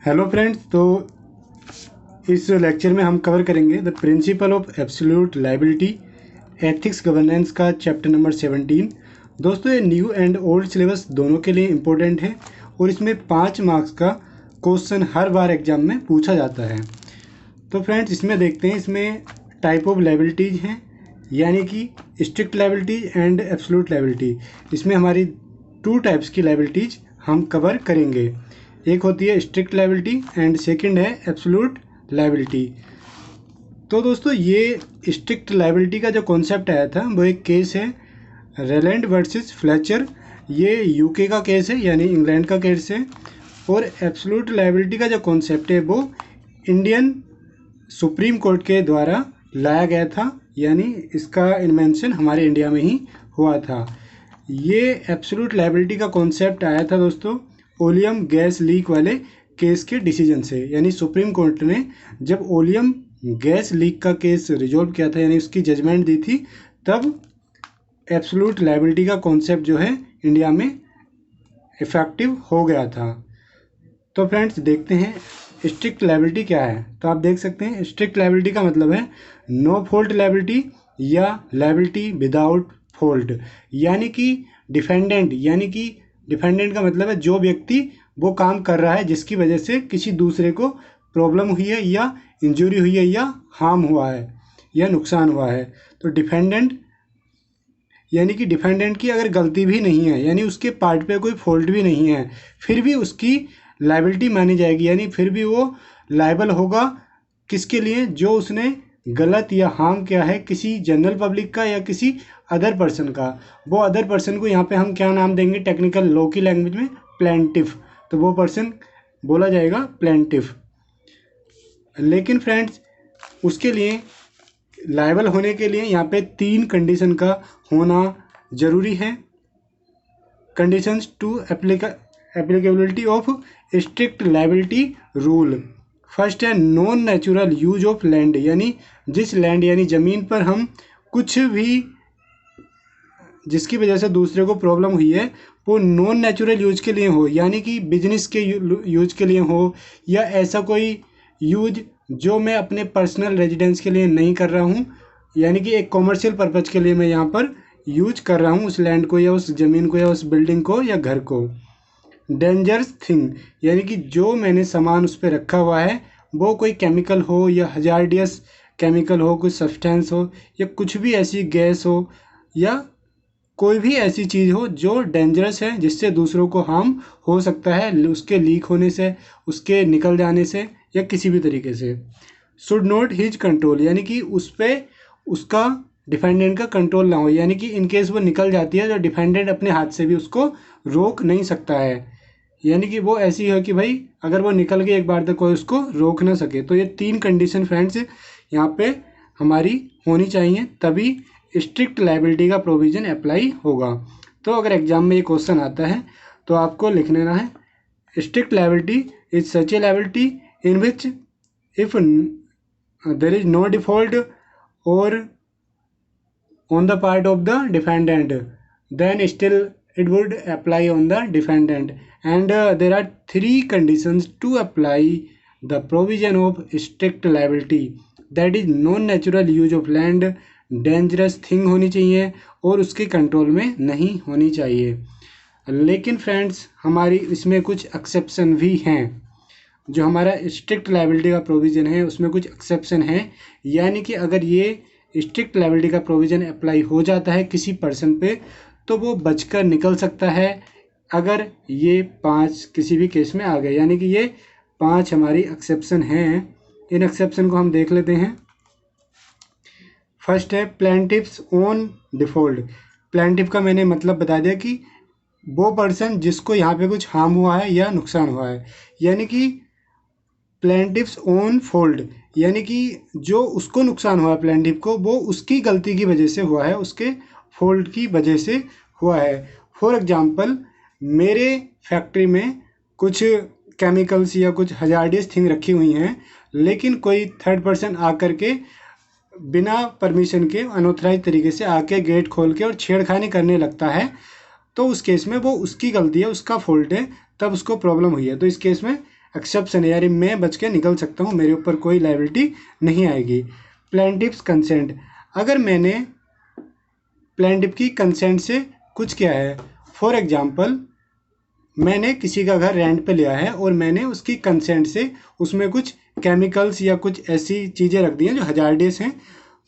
Hello friends, तो इस lecture में हम कवर करेंगे the principle of absolute liability ethics governance का चैप्टर नंबर 17। दोस्तों, ये न्यू एंड ओल्ड सिलेबस दोनों के लिए इम्पोर्टेंट है और इसमें 5 मार्क्स का क्वेश्चन हर बार एग्जाम में पूछा जाता है। तो फ्रेंड्स, इसमें देखते हैं, इसमें टाइप ऑफ लायबिलिटीज़ हैं, यानी कि strict liabilities and absolute liability. इसमें हमारी 2 टाइप्स की लायबिलिटीज हम कवर करेंगे। एक होती है स्ट्रिक्ट लायबिलिटी एंड सेकंड है एब्सोल्यूट लायबिलिटी। तो दोस्तों, ये स्ट्रिक्ट लायबिलिटी का जो कॉन्सेप्ट आया था वो एक केस है रेलैंड वर्सेस फ्लेचर। ये यूके का केस है, यानी इंग्लैंड का केस है। और एब्सोल्यूट लायबिलिटी का जो कॉन्सेप्ट है वो इंडियन सुप्रीम कोर्ट के द्वारा लाया गया था, यानी इसका इन्वेंशन हमारे इंडिया में ही हुआ था। ये एब्सोल्यूट लायबिलिटी का कॉन्सेप्ट आया था दोस्तों ओलियम गैस लीक वाले केस के डिसीजन से, यानी सुप्रीम कोर्ट ने जब ओलियम गैस लीक का केस रिजॉल्व किया था, यानी उसकी जजमेंट दी थी, तब एब्सोल्यूट लायबिलिटी का कॉन्सेप्ट जो है इंडिया में इफेक्टिव हो गया था। तो फ्रेंड्स, देखते हैं स्ट्रिक्ट लायबिलिटी क्या है। तो आप देख सकते हैं स्ट्रिक्ट लायबिलिटी का मतलब है नो फॉल्ट लायबिलिटी या लायबिलिटी विदाउट फॉल्ट, यानी कि डिफेंडेंट का मतलब है जो व्यक्ति वो काम कर रहा है जिसकी वजह से किसी दूसरे को प्रॉब्लम हुई है या इंजरी हुई है या हार्म हुआ है या नुकसान हुआ है। तो डिफेंडेंट यानी कि डिफेंडेंट की अगर गलती भी नहीं है, यानी उसके पार्ट पे कोई फॉल्ट भी नहीं है, फिर भी उसकी लायबिलिटी मानी जाएगी, यानी फिर भी वो लायबल होगा किसके लिए, जो उसने गलत या हार्म किया है किसी जनरल पब्लिक का या किसी अदर पर्सन का। वो अदर पर्सन को यहाँ पे हम क्या नाम देंगे टेक्निकल लॉ की लैंग्वेज में, प्लेंटिफ। तो वो पर्सन बोला जाएगा प्लेंटिफ। लेकिन फ्रेंड्स, उसके लिए लायबल होने के लिए यहाँ पे 3 कंडीशन का होना ज़रूरी है। Conditions to applicability of strict liability rule. First है non natural use of land, यानी जिस लैंड यानी ज़मीन पर हम कुछ भी जिसकी वजह से दूसरे को प्रॉब्लम हुई है वो नॉन नेचुरल यूज के लिए हो, यानी कि बिजनेस के यूज के लिए हो, या ऐसा कोई यूज जो मैं अपने पर्सनल रेजिडेंस के लिए नहीं कर रहा हूँ, यानी कि एक कॉमर्शियल पर्पज़ के लिए मैं यहाँ पर यूज कर रहा हूँ उस लैंड को या उस ज़मीन को या उस बिल्डिंग को या घर को। डेंजरस थिंग, यानी कि जो मैंने सामान उस पर रखा हुआ है वो कोई केमिकल हो या हजार्डियस केमिकल हो, कुछ सब्सटेंस हो या कुछ भी ऐसी गैस हो या कोई भी ऐसी चीज़ हो जो डेंजरस है, जिससे दूसरों को हार्म हो सकता है उसके लीक होने से, उसके निकल जाने से या किसी भी तरीके से। शुड नॉट हिज कंट्रोल, यानी कि उस पर उसका डिफेंडेंट का कंट्रोल ना हो, यानी कि इनकेस वो निकल जाती है तो डिफेंडेंट अपने हाथ से भी उसको रोक नहीं सकता है, यानी कि वो ऐसी है कि भाई अगर वो निकल गई एक बार तक कोई उसको रोक ना सके। तो ये 3 कंडीशन फ्रेंड्स यहाँ पे हमारी होनी चाहिए, तभी स्ट्रिक्ट लायबिलिटी का प्रोविज़न अप्लाई होगा। तो अगर एग्जाम में ये क्वेश्चन आता है तो आपको लिख लेना है strict liability is such a liability in which if there is no default or on the part of the defendant, then still it would apply on the defendant, and there are 3 conditions to apply the provision of strict liability, that is non natural use of land, dangerous thing होनी चाहिए और उसके control में नहीं होनी चाहिए। लेकिन friends, हमारी इसमें कुछ एक्सेप्शन भी हैं। जो हमारा स्ट्रिक्ट लायबिलिटी का प्रोविज़न है उसमें कुछ एक्सेप्शन है, यानी कि अगर ये स्ट्रिक्ट लायबिलिटी का प्रोविज़न अप्लाई हो जाता है किसी पर्सन पे तो वो बचकर निकल सकता है अगर ये 5 किसी भी केस में आ गए, यानी कि ये 5 हमारी एक्सेप्शन हैं। इन एक्सेप्शन को हम देख लेते हैं। फर्स्ट है प्लेंटिफ्स ओन डिफॉल्ट। प्लेंटिफ का मैंने मतलब बता दिया कि वो पर्सन जिसको यहाँ पे कुछ हार्म हुआ है या नुकसान हुआ है, यानी कि प्लेंटिफ्स ओन फॉल्ट, यानी कि जो उसको नुकसान हुआ है प्लेंटिफ को, वो उसकी गलती की वजह से हुआ है, उसके फॉल्ट की वजह से हुआ है। फॉर एग्जांपल, मेरे फैक्ट्री में कुछ केमिकल्स या कुछ हजार्डियस थिंग रखी हुई हैं, लेकिन कोई थर्ड पर्सन आकर के बिना परमिशन के अनऑथराइज तरीके से आके गेट खोल के और छेड़खानी करने लगता है, तो उस केस में वो उसकी गलती है, उसका फॉल्ट है, तब उसको प्रॉब्लम हुई है। तो इस केस में एक्सेप्शन है, यानी मैं बच के निकल सकता हूँ, मेरे ऊपर कोई लायबिलिटी नहीं आएगी। प्लेंटिफ्स कंसेंट, अगर मैंने प्लेंटिफ की कंसेंट से कुछ किया है, फॉर एग्जांपल मैंने किसी का घर रेंट पे लिया है और मैंने उसकी कंसेंट से उसमें कुछ केमिकल्स या कुछ ऐसी चीज़ें रख दी हैं जो हजार्डियस हैं,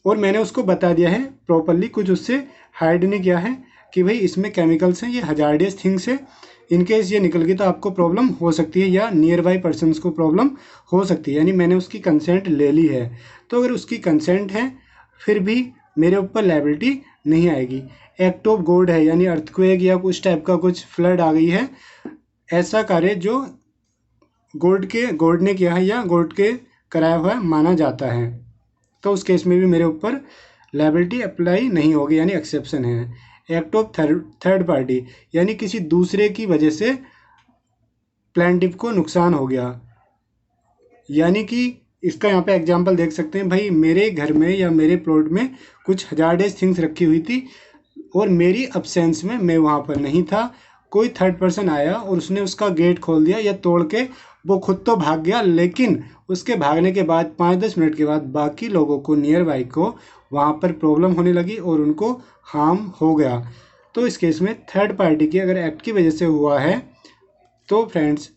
और मैंने उसको बता दिया है प्रॉपरली, कुछ उससे हाइड नहीं किया है कि भाई इसमें केमिकल्स हैं, ये हजार्डियस थिंग्स है, इनकेस ये निकल गई तो आपको प्रॉब्लम हो सकती है या नियर बाई पर्सनस को प्रॉब्लम हो सकती है, यानी मैंने उसकी कंसेंट ले ली है। तो अगर उसकी कंसेंट है फिर भी मेरे ऊपर लायबिलिटी नहीं आएगी। एक्ट ऑफ गॉड है, यानी अर्थक्वेक या कुछ टाइप का कुछ फ्लड आ गई है, ऐसा कार्य जो गॉड ने किया है या गॉड के कराया हुआ माना जाता है, तो उस केस में भी मेरे ऊपर लायबिलिटी अप्लाई नहीं होगी, यानी एक्सेप्शन है। एक्ट ऑफ थर्ड पार्टी, यानी किसी दूसरे की वजह से प्लेंटिफ को नुकसान हो गया, यानी कि इसका यहाँ पे एग्जांपल देख सकते हैं, भाई मेरे घर में या मेरे प्लॉट में कुछ हजार्डियस थिंग्स रखी हुई थी और मेरी अब्सेंस में मैं वहाँ पर नहीं था, कोई थर्ड पर्सन आया और उसने उसका गेट खोल दिया या तोड़ के वो खुद तो भाग गया, लेकिन उसके भागने के बाद 5-10 मिनट के बाद बाकी लोगों को नियर बाई को वहाँ पर प्रॉब्लम होने लगी और उनको हार्म हो गया। तो इस केस में थर्ड पार्टी की अगर एक्ट की वजह से हुआ है तो फ्रेंड्स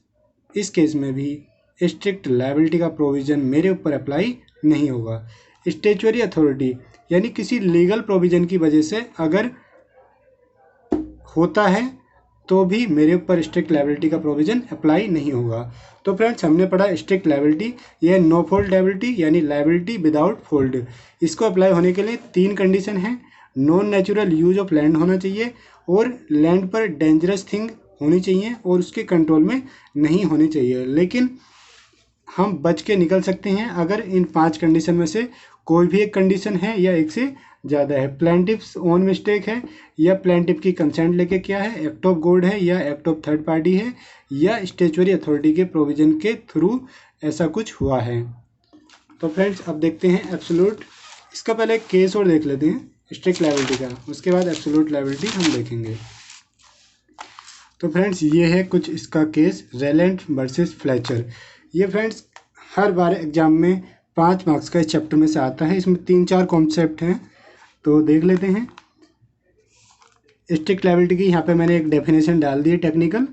इस केस में भी स्ट्रिक्ट लायबिलिटी का प्रोविज़न मेरे ऊपर अप्लाई नहीं होगा। स्टैट्यूटरी अथॉरिटी, यानी किसी लीगल प्रोविज़न की वजह से अगर होता है तो भी मेरे ऊपर स्ट्रिक्ट लायबिलिटी का प्रोविज़न अप्लाई नहीं होगा। तो फ्रेंड्स हमने पढ़ा स्ट्रिक्ट लायबिलिटी, यह नो फॉल्ट लायबिलिटी यानी लायबिलिटी विदाउट फॉल्ट। इसको अप्लाई होने के लिए 3 कंडीशन हैं, non natural use of land होना चाहिए और लैंड पर डेंजरस थिंग होनी चाहिए और उसके कंट्रोल में नहीं होनी चाहिए, लेकिन हम बच के निकल सकते हैं अगर इन 5 कंडीशन में से कोई भी एक कंडीशन है या एक से ज़्यादा है। प्लेंटिफ्स ओन मिस्टेक है या प्लेंटिफ की कंसेंट लेके क्या है, एक्ट ऑफ गॉड है या एक्ट ऑफ थर्ड पार्टी है या स्टैट्यूटरी अथॉरिटी के प्रोविज़न के थ्रू ऐसा कुछ हुआ है। तो फ्रेंड्स अब देखते हैं एब्सोल्यूट, इसका पहले एक केस और देख लेते हैं स्ट्रिक्ट लायबिलिटी का, उसके बाद एब्सोल्यूट लायबिलिटी हम देखेंगे। तो फ्रेंड्स ये है कुछ इसका केस, रेलेंट वर्सेस फ्लेचर। ये फ्रेंड्स हर बार एग्जाम में 5 मार्क्स का इस चैप्टर में से आता है, इसमें 3-4 कॉन्सेप्ट हैं, तो देख लेते हैं। स्ट्रिक्ट लायबिलिटी की यहाँ पे मैंने एक डेफिनेशन डाल दी है technical,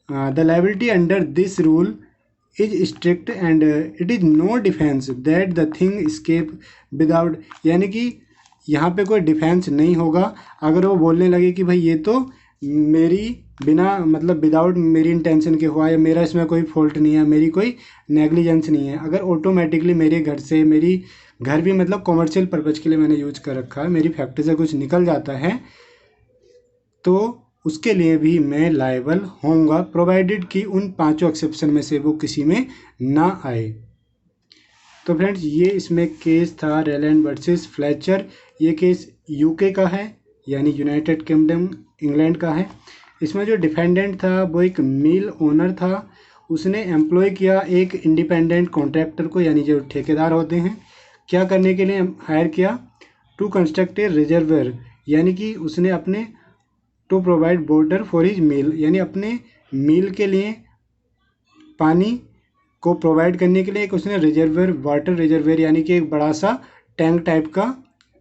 the liability under this rule is strict and it is no defence that the thing escape without, यानी कि यहाँ पे कोई डिफेंस नहीं होगा अगर वो बोलने लगे कि भाई ये तो मेरी बिना मतलब विदाउट मेरी इंटेंशन के हुआ या मेरा इसमें कोई फॉल्ट नहीं है, मेरी कोई नेग्लिजेंस नहीं है। अगर ऑटोमेटिकली मेरे घर से, मेरी घर भी मतलब कॉमर्शियल पर्पज़ के लिए मैंने यूज कर रखा है, मेरी फैक्ट्री से कुछ निकल जाता है तो उसके लिए भी मैं लायबल होऊंगा, प्रोवाइडेड कि उन 5 एक्सेप्शन में से वो किसी में ना आए। तो फ्रेंड्स ये इसमें केस था रेलैंड वर्सेस फ्लेचर। ये केस यूके का है यानी यूनाइटेड किंगडम इंग्लैंड का है। इसमें जो डिफेंडेंट था वो एक मिल ओनर था, उसने एम्प्लॉय किया एक इंडिपेंडेंट कॉन्ट्रैक्टर को, यानी जो ठेकेदार होते हैं, क्या करने के लिए हायर किया, टू कंस्ट्रक्ट ए रिजर्वर, यानी कि उसने अपने to provide water for his mill, यानी अपने मिल के लिए पानी को प्रोवाइड करने के लिए एक उसने रिजर्वर, वाटर रिजर्वर यानी कि एक बड़ा सा टैंक टाइप का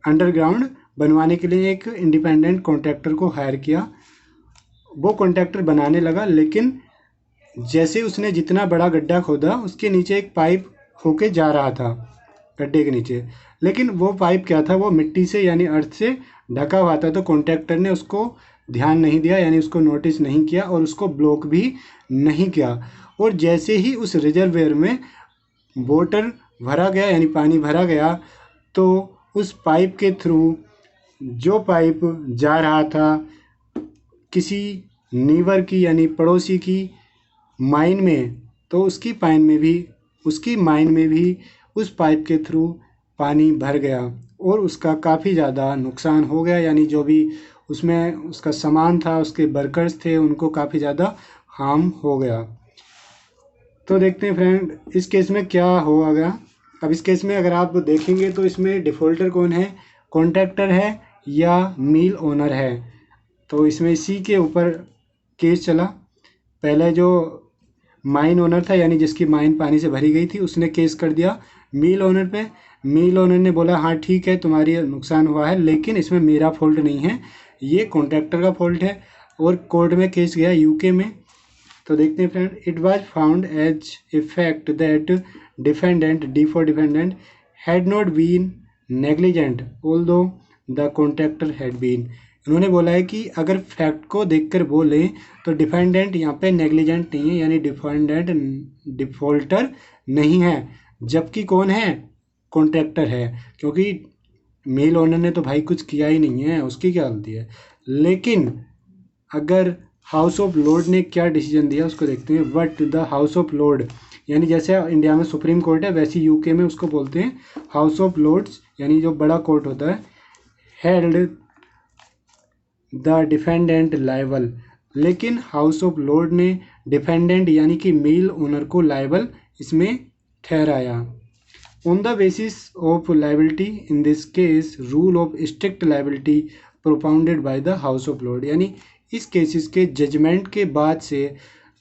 अंडरग्राउंड बनवाने के लिए एक इंडिपेंडेंट कॉन्ट्रैक्टर को हायर किया। वो कॉन्ट्रैक्टर बनाने लगा, लेकिन जैसे उसने जितना बड़ा गड्ढा खोदा उसके नीचे एक पाइप होके जा रहा था गड्ढे के नीचे, लेकिन वो पाइप क्या था, वो मिट्टी से यानी अर्थ से ढका हुआ था। तो कॉन्ट्रैक्टर ने उसको ध्यान नहीं दिया, यानी उसको नोटिस नहीं किया और उसको ब्लॉक भी नहीं किया। और जैसे ही उस रिजर्वेयर में वाटर भरा गया यानी पानी भरा गया, तो उस पाइप के थ्रू जो पाइप जा रहा था किसी नीबर की यानी पड़ोसी की माइन में, तो उसकी माइन में भी उस पाइप के थ्रू पानी भर गया और उसका काफ़ी ज़्यादा नुकसान हो गया, यानी जो भी उसमें उसका सामान था, उसके वर्कर्स थे, उनको काफ़ी ज़्यादा हार्म हो गया। तो देखते हैं फ्रेंड इस केस में क्या होगा। अब इस केस में अगर आप देखेंगे तो इसमें डिफ़ॉल्टर कौन है, कॉन्ट्रैक्टर है या मिल ओनर है। तो इसमें इसी के ऊपर केस चला। पहले जो माइन ओनर था, यानी जिसकी माइन पानी से भरी गई थी, उसने केस कर दिया मिल ओनर पे। मिल ओनर ने बोला हाँ ठीक है तुम्हारी नुकसान हुआ है, लेकिन इसमें मेरा फॉल्ट नहीं है, ये कॉन्ट्रैक्टर का फॉल्ट है, और कोर्ट में केस गया यूके में। तो देखते हैं friend, it was found as a fact that defendant, D for defendant, had not been negligent although the contractor had been. इन्होंने बोला है कि अगर फैक्ट को देखकर बोले तो डिफेंडेंट यहाँ पे नेग्लिजेंट नहीं है, यानी डिफेंडेंट डिफॉल्टर नहीं है, जबकि कौन है, कॉन्ट्रैक्टर है, क्योंकि मेल ओनर ने तो भाई कुछ किया ही नहीं है, उसकी क्या गलती है। लेकिन अगर हाउस ऑफ लॉर्ड ने क्या डिसीजन दिया उसको देखते हैं। But the house of Lord, यानी जैसे इंडिया में सुप्रीम कोर्ट है वैसे यूके में उसको बोलते हैं हाउस ऑफ लॉर्ड्स, यानी जो बड़ा कोर्ट होता है, हेल्ड द डिफेंडेंट लायबल। लेकिन हाउस ऑफ लॉर्ड ने डिफेंडेंट यानी कि मेल ओनर को लायबल इसमें ठहराया। On the basis of liability in this case rule of strict liability propounded by the house of Lord, यानी इस केसेस के जजमेंट के बाद से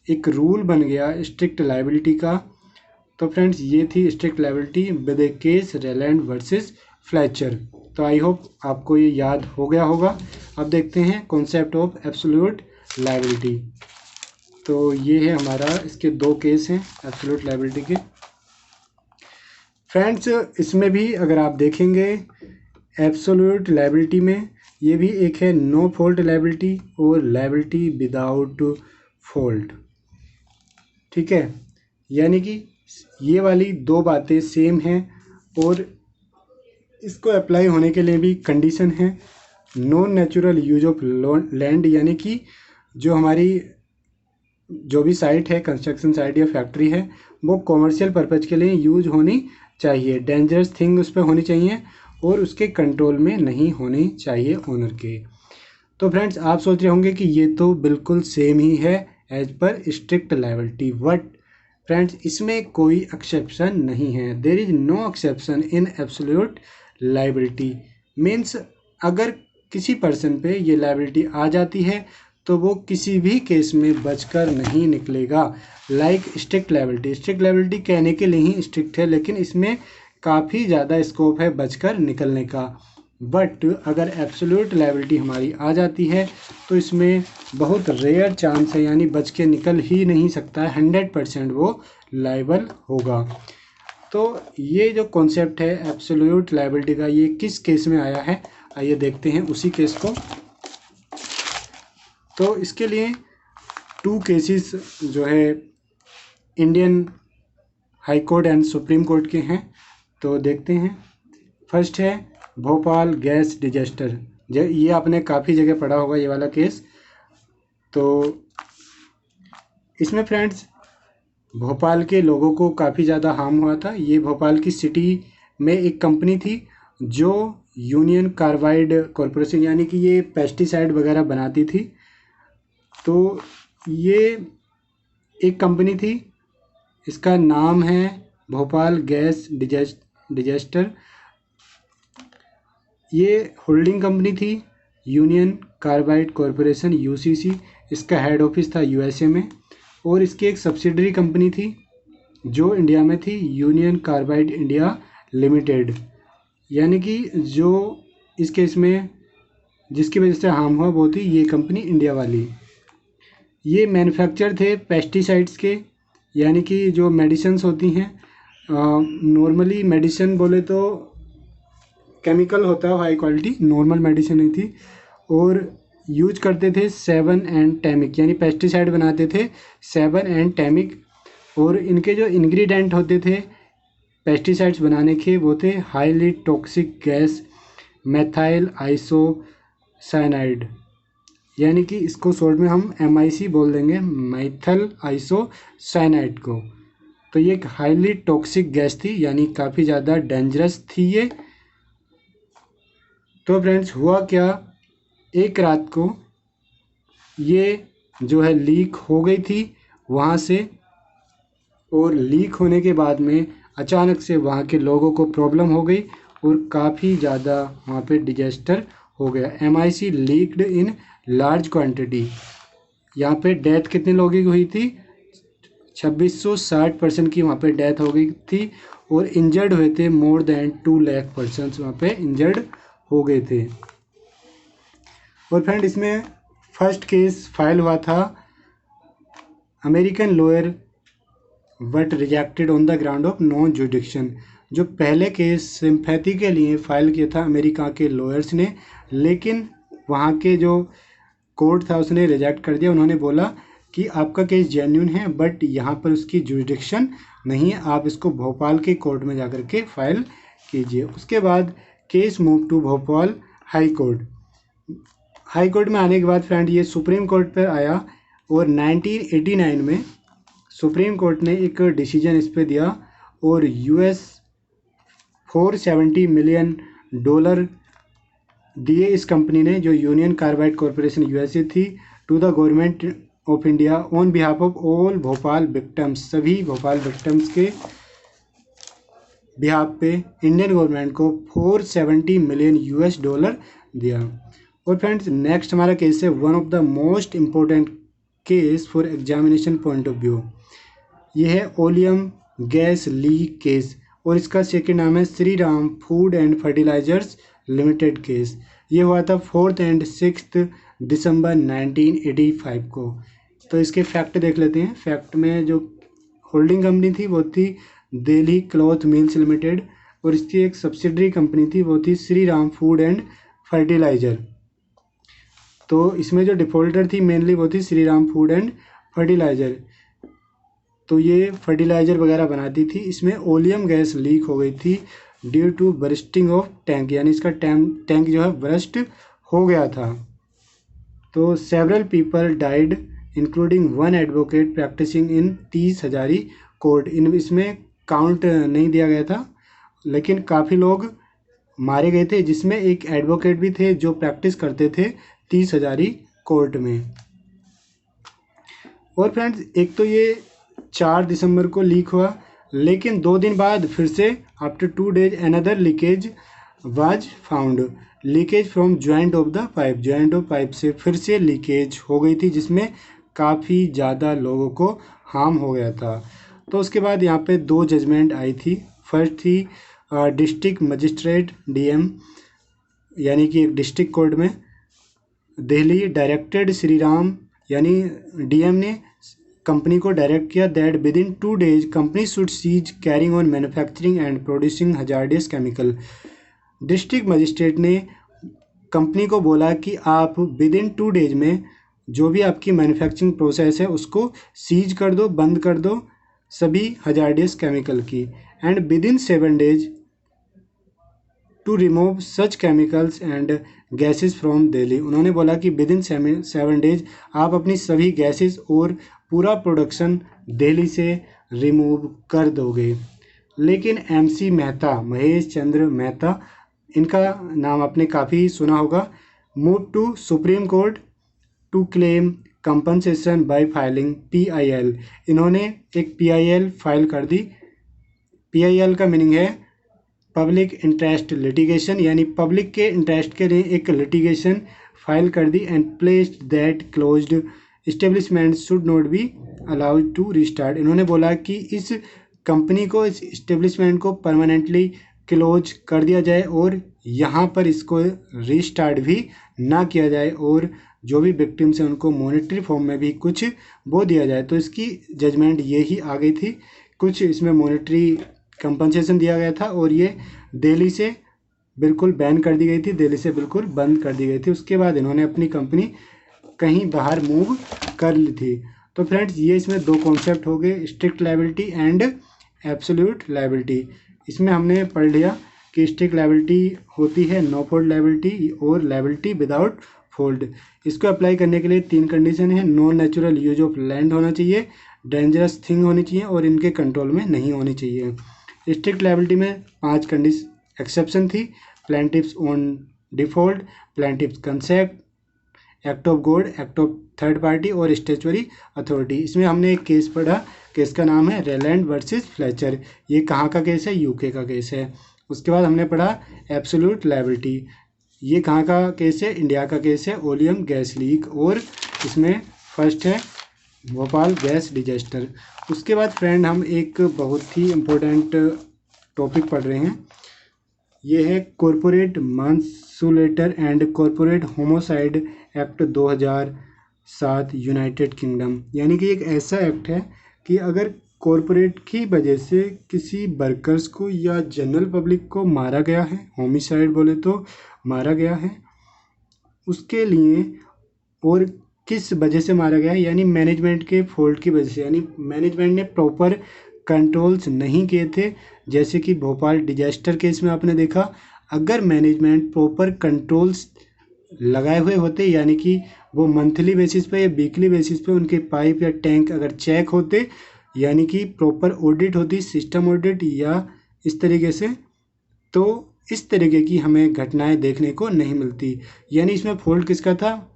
एक रूल बन गया स्ट्रिक्ट लाइबिलिटी का। तो फ्रेंड्स ये थी strict liability with A case Rylands versus Fletcher. तो आई होप आपको ये याद हो गया होगा। अब देखते हैं कॉन्सेप्ट ऑफ एब्सोल्यूट लाइबिलिटी। तो ये है हमारा, इसके दो केस हैं एब्सोल्यूट लाइबिलिटी के। फ्रेंड्स इसमें भी अगर आप देखेंगे एब्सोल्यूट लाइबिलिटी में ये भी एक है नो फॉल्ट लाइबिलिटी और लाइबिलिटी विदाउट फॉल्ट, ठीक है, यानी कि ये वाली दो बातें सेम हैं और इसको अप्लाई होने के लिए भी कंडीशन है। Non natural use of land, यानी कि जो हमारी जो भी साइट है, कंस्ट्रक्शन साइट या फैक्ट्री है, वो कॉमर्शियल पर्पज़ के लिए यूज होनी चाहिए, डेंजरस थिंग उस पर होनी चाहिए और उसके कंट्रोल में नहीं होनी चाहिए ओनर के। तो फ्रेंड्स आप सोच रहे होंगे कि ये तो बिल्कुल सेम ही है as per strict liability, but friends इसमें कोई एक्सेप्शन नहीं है। There is no exception in absolute liability. Means अगर किसी पर्सन पे ये लायबिलिटी आ जाती है तो वो किसी भी केस में बचकर नहीं निकलेगा। Like strict liability, strict liability कहने के लिए ही स्ट्रिक्ट है, लेकिन इसमें काफ़ी ज़्यादा स्कोप है बचकर निकलने का। बट अगर एब्सोल्यूट लायबिलिटी हमारी आ जाती है तो इसमें बहुत रेयर चांस है, यानी बच के निकल ही नहीं सकता है, 100% वो लायबल होगा। तो ये जो कॉन्सेप्ट है एब्सोल्यूट लायबिलिटी का, ये किस केस में आया है, आइए देखते हैं उसी केस को। तो इसके लिए 2 केसेस जो है Indian high court and supreme court के हैं, तो देखते हैं। फर्स्ट है भोपाल गैस डिजास्टर, ये आपने काफ़ी जगह पढ़ा होगा ये वाला केस। तो इसमें फ्रेंड्स भोपाल के लोगों को काफ़ी ज़्यादा हार्म हुआ था। ये भोपाल की सिटी में एक कंपनी थी जो यूनियन कार्बाइड कॉरपोरेशन, यानी कि ये पेस्टिसाइड वगैरह बनाती थी। तो ये एक कंपनी थी, इसका नाम है भोपाल गैस डिजास्टर। ये होल्डिंग कंपनी थी यूनियन कार्बाइड कॉरपोरेशन यूसीसी, इसका हेड ऑफिस था यूएसए में, और इसकी एक सब्सिडरी कंपनी थी जो इंडिया में थी, यूनियन कार्बाइड इंडिया लिमिटेड, यानी कि जो इस केस में जिसकी वजह से हार्म हुआ वो थी ये कंपनी इंडिया वाली। ये मैन्युफैक्चर थे पेस्टिसाइड्स के, यानी कि जो मेडिसिन्स होती हैं, नॉर्मली मेडिसिन बोले तो केमिकल होता है हाई क्वालिटी, नॉर्मल मेडिसिन नहीं थी, और यूज करते थे 7-एन-टेमिक, यानी पेस्टिसाइड बनाते थे 7-एन-टेमिक, और इनके जो इंग्रेडिएंट होते थे पेस्टिसाइड्स बनाने के वो थे highly toxic gas methyl isocyanide, यानी कि इसको शॉर्ट में हम MIC बोल देंगे, मेथाइल आइसोसाइनाइड को। तो ये एक हाईली टॉक्सिक गैस थी, यानी काफ़ी ज़्यादा डेंजरस थी ये। तो फ्रेंड्स हुआ क्या, एक रात को ये जो है लीक हो गई थी वहाँ से, और लीक होने के बाद में अचानक से वहाँ के लोगों को प्रॉब्लम हो गई और काफ़ी ज़्यादा वहाँ पे डिजास्टर हो गया। MIC leaked in large quantity. यहाँ पे डेथ कितने लोगों की हुई थी, 2660 पर्सन की वहाँ पे डेथ हो गई थी और इंजर्ड हुए थे मोर देन 2 लाख पर्सन वहाँ पे इंजर्ड हो गए थे। और फ्रेंड इसमें फर्स्ट केस फाइल हुआ था American lawyer but rejected on the ground of non जुडिक्शन। जो पहले केस सिंपैथी के लिए फाइल किया था अमेरिका के लॉयर्स ने, लेकिन वहाँ के जो कोर्ट था उसने रिजेक्ट कर दिया। उन्होंने बोला कि आपका केस जेन्युइन है बट यहाँ पर उसकी जुरिडिक्शन नहीं है, आप इसको भोपाल के कोर्ट में जाकर के फाइल कीजिए। उसके बाद case move to Bhopal high court. High court में आने के बाद फ्रेंड ये सुप्रीम कोर्ट पर आया और 1989 में सुप्रीम कोर्ट ने एक डिसीजन इस पे दिया और US $470 मिलियन दिए इस कंपनी ने, जो यूनियन कार्बाइड कॉरपोरेशन USA थी, to the government of India on behalf of all Bhopal victims. सभी भोपाल विक्टिम्स के बिहाफ पे इंडियन गवर्नमेंट को $470 मिलियन दिया। और फ्रेंड्स नेक्स्ट हमारा केस है one of the most important case for examination point of view. ये है ओलियम गैस लीक केस और इसका सेकेंड नाम है Shri Ram food and fertilisers limited case. ये हुआ था 4 और 6 दिसंबर 1985 को। तो इसके फैक्ट देख लेते हैं। फैक्ट में जो होल्डिंग कंपनी थी वो थी दिल्ली क्लॉथ मिल्स लिमिटेड और इसकी एक सब्सिडरी कंपनी थी वो थी Shri Ram food and fertiliser. तो इसमें जो डिफॉल्टर थी मेनली वो थी Shri Ram food and fertiliser. तो ये फर्टिलाइजर वगैरह बनाती थी। इसमें ओलियम गैस लीक हो गई थी due to bursting of tank, यानी इसका टैंक जो है बर्स्ट हो गया था। तो several people died including 1 advocate practicing in 30 Hazari court. इसमें काउंट नहीं दिया गया था लेकिन काफ़ी लोग मारे गए थे, जिसमें एक एडवोकेट भी थे जो प्रैक्टिस करते थे 30 हजारी कोर्ट में। और फ्रेंड्स एक तो ये 4 दिसंबर को लीक हुआ, लेकिन 2 दिन बाद फिर से after 2 days another leakage was found. Leakage from joint of the pipe, joint of pipe से फिर से लीकेज हो गई थी जिसमें काफ़ी ज़्यादा लोगों को हार्म हो गया था। तो उसके बाद यहाँ पे 2 जजमेंट आई थी। फर्स्ट थी डिस्ट्रिक्ट मजिस्ट्रेट DM, यानी कि एक डिस्ट्रिक्ट कोर्ट में दिल्ली डायरेक्टेड श्री राम, यानी DM ने कंपनी को डायरेक्ट किया that within 2 days company should cease carrying on manufacturing and producing hazardous chemical. District magistrate ने कंपनी को बोला कि आप विद इन 2 डेज में जो भी आपकी मैन्युफैक्चरिंग प्रोसेस है उसको सीज कर दो, बंद कर दो सभी हजार्डियस केमिकल की, and within 7 days to remove such chemicals and gases from Delhi. उन्होंने बोला कि विद इन 7 डेज आप अपनी सभी गैसेस और पूरा प्रोडक्शन दिल्ली से रिमूव कर दोगे। लेकिन MC मेहता, महेश चंद्र मेहता, इनका नाम आपने काफ़ी सुना होगा, move to supreme court to claim compensation by filing PIL। इन्होंने एक PIL फाइल कर दी। PIL का मीनिंग है पब्लिक इंटरेस्ट लिटिगेशन, यानी पब्लिक के इंटरेस्ट के लिए एक लिटिगेशन फाइल कर दी। And placed that closed establishment should not be allowed to restart. इन्होंने बोला कि इस कंपनी को, इस इस्टेब्लिशमेंट को परमानेंटली क्लोज कर दिया जाए और यहाँ पर इसको रीस्टार्ट भी ना किया जाए और जो भी विक्टिम्स हैं उनको मॉनेटरी फॉर्म में भी कुछ वो दिया जाए। तो इसकी जजमेंट ये ही आ गई थी, कुछ इसमें मॉनेटरी कंपनसेशन दिया गया था और ये दिल्ली से बिल्कुल बैन कर दी गई थी, दिल्ली से बिल्कुल बंद कर दी गई थी। उसके बाद इन्होंने अपनी कंपनी कहीं बाहर मूव कर ली थी। तो फ्रेंड्स ये इसमें 2 कॉन्सेप्ट हो गए, strict liability and absolute liability. इसमें हमने पढ़ लिया कि स्ट्रिक्ट लायबिलिटी होती है नो फॉल्ट लायबिलिटी और लायबिलिटी विदाउट फॉल्ट। इसको अप्लाई करने के लिए 3 कंडीशन है, non natural use of land होना चाहिए, डेंजरस थिंग होनी चाहिए और इनके कंट्रोल में नहीं होनी चाहिए। स्ट्रिक्ट लायबिलिटी में 5 एक्सेप्शन थी, plaintiffs on default, plaintiffs concept, act of God, act of third party और स्टैच्यूटरी अथॉरिटी। इसमें हमने एक केस पढ़ा, केस का नाम है रेलैंड वर्सेस फ्लेचर। ये कहाँ का केस है? UK का केस है। उसके बाद हमने पढ़ा एब्सोल्यूट लायबिलिटी, ये कहाँ का केस है? इंडिया का केस है, ओलियम गैस लीक। और इसमें फर्स्ट है भोपाल गैस डिजास्टर। उसके बाद फ्रेंड हम एक बहुत ही इम्पोर्टेंट टॉपिक पढ़ रहे हैं। ये है corporate manslaughter and corporate homicide act 2007 United Kingdom. यानी कि एक ऐसा एक्ट है कि अगर कॉरपोरेट की वजह से किसी वर्कर्स को या जनरल पब्लिक को मारा गया है, होमिसाइड बोले तो मारा गया है, उसके लिए और किस वजह से मारा गया है, यानी मैनेजमेंट के फॉल्ट की वजह से, यानी मैनेजमेंट ने प्रॉपर कंट्रोल्स नहीं किए थे। जैसे कि भोपाल डिजास्टर केस में आपने देखा, अगर मैनेजमेंट प्रॉपर कंट्रोल्स लगाए हुए होते, यानी कि वो मंथली बेसिस पे या वीकली बेसिस पे उनके पाइप या टैंक अगर चेक होते, यानी कि प्रॉपर ऑडिट होती, सिस्टम ऑडिट या इस तरीके से, तो इस तरीके की हमें घटनाएं देखने को नहीं मिलती। यानी इसमें फॉल्ट किसका था?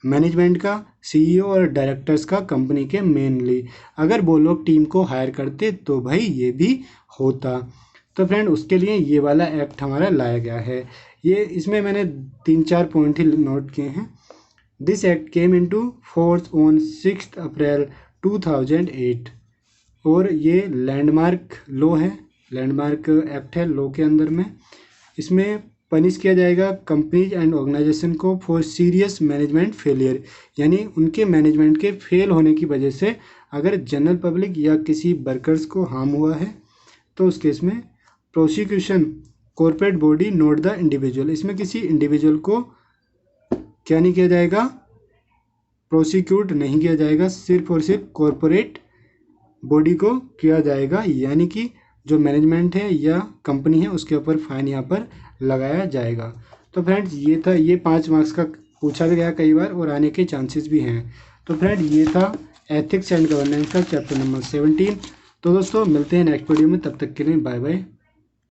मैनेजमेंट का, सीईओ और डायरेक्टर्स का, कंपनी के मेनली। अगर वो लोग टीम को हायर करते तो भाई ये भी होता। तो फ्रेंड उसके लिए ये वाला एक्ट हमारा लाया गया है। ये इसमें मैंने 3-4 पॉइंट ही नोट किए हैं। This act came into force on 6 अप्रैल 2008 और ये लैंडमार्क लॉ है, लैंडमार्क एक्ट है लॉ के अंदर में। इसमें पनिश किया जाएगा कंपनीज एंड ऑर्गेनाइजेशन को फॉर सीरियस मैनेजमेंट फेलियर, यानी उनके मैनेजमेंट के फेल होने की वजह से अगर जनरल पब्लिक या किसी वर्कर्स को हार्म हुआ है तो उस केस में prosecution corporate body not the individual. इसमें किसी इंडिविजुअल को क्या नहीं किया जाएगा? प्रोसिक्यूट नहीं किया जाएगा, सिर्फ और सिर्फ कॉर्पोरेट बॉडी को किया जाएगा, यानी कि जो मैनेजमेंट है या कंपनी है उसके ऊपर फाइन यहाँ पर लगाया जाएगा। तो फ्रेंड्स ये था, ये 5 मार्क्स का पूछा भी गया कई बार और आने के चांसेस भी हैं। तो फ्रेंड ये था एथिक्स एंड गवर्नेंस का चैप्टर नंबर 17। तो दोस्तों मिलते हैं नेक्स्ट वीडियो में, तब तक के लिए बाय बाय।